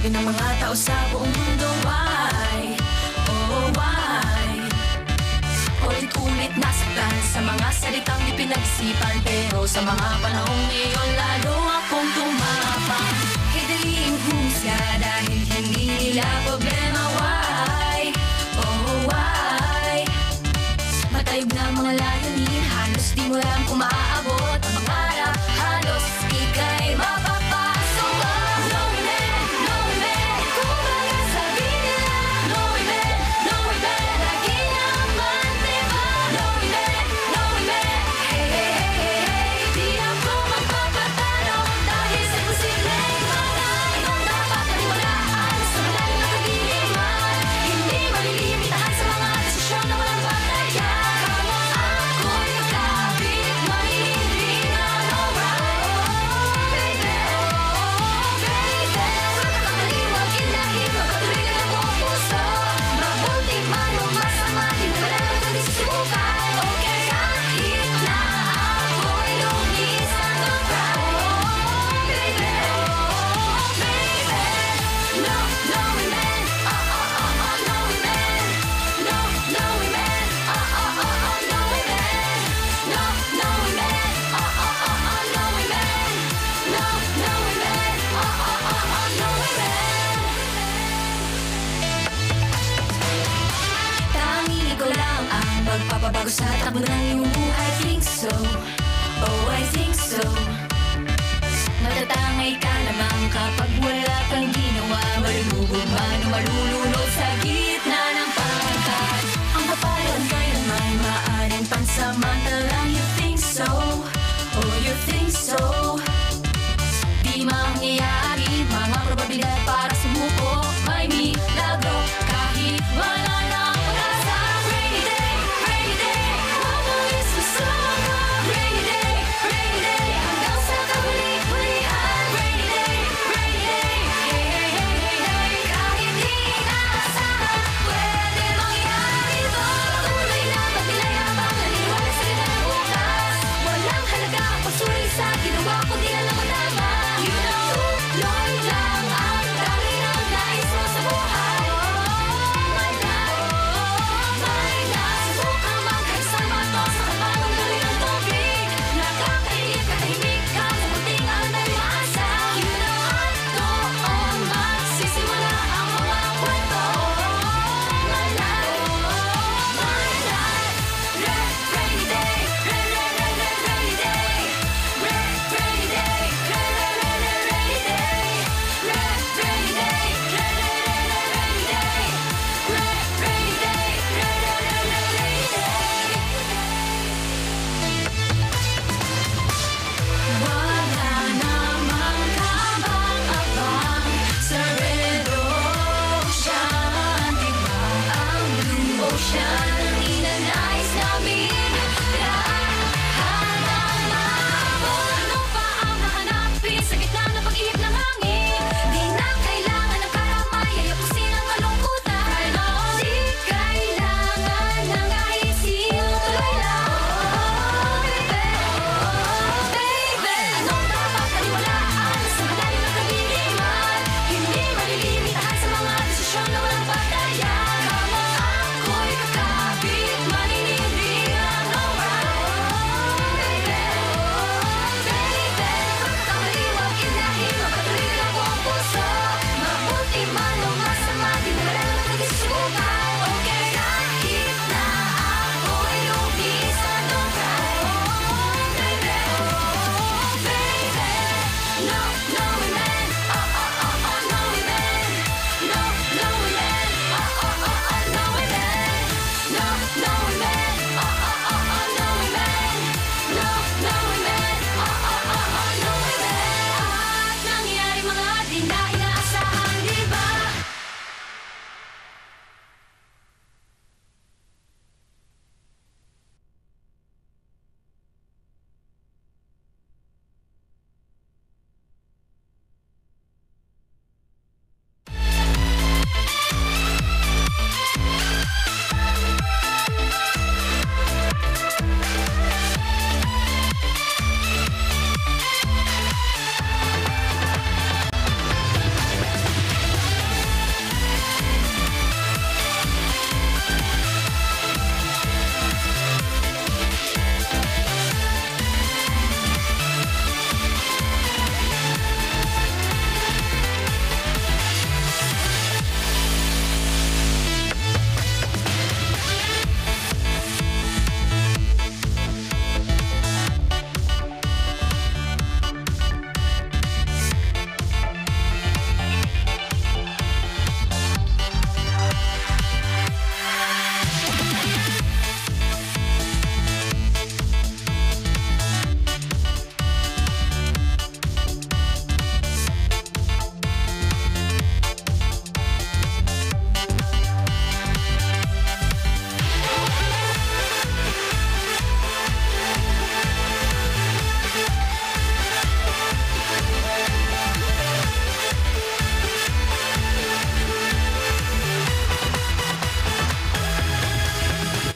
Sabi ng mga tao sa buong mundo, why? Oh, why? Ulit-ulit nasaktan sa mga salitang di pinag-isipan. Pero sa mga panahong ngayon, lalo akong tumapang. Kay daling husga dahil hindi nila problema, why? Oh, why? Matayog na mga layunin, halos di mo lang kung maaabot ang mangarap, halos ika'y mapapasok. No women, no women, kumbaga sabi nila. No women, no women, lagi naman diba? No women, no women, hey, hey, hey, hey, hey. Di ako magpapatalo dahil sa posibleng bagay. Ang dapat paniwalaan sa malalim na kadiliman, hindi malilimitahan sa mga desisyon na walang batayan. Ako'y kapit, maiintindihan, alright. Baby, baby, magkakaliwag, inahit, magpatuloy ka ng buong puso. Mabuti man o masama, di mo lang pagsusubukan. Okay, kahit na ako'y lumisan ng crowd. Baby, baby, no, no women, no women, no, no women, no women, no, no women, no women, no, no women, no women. Tanging ikaw lang ang magpapabago sa takbo ng iyong buhay.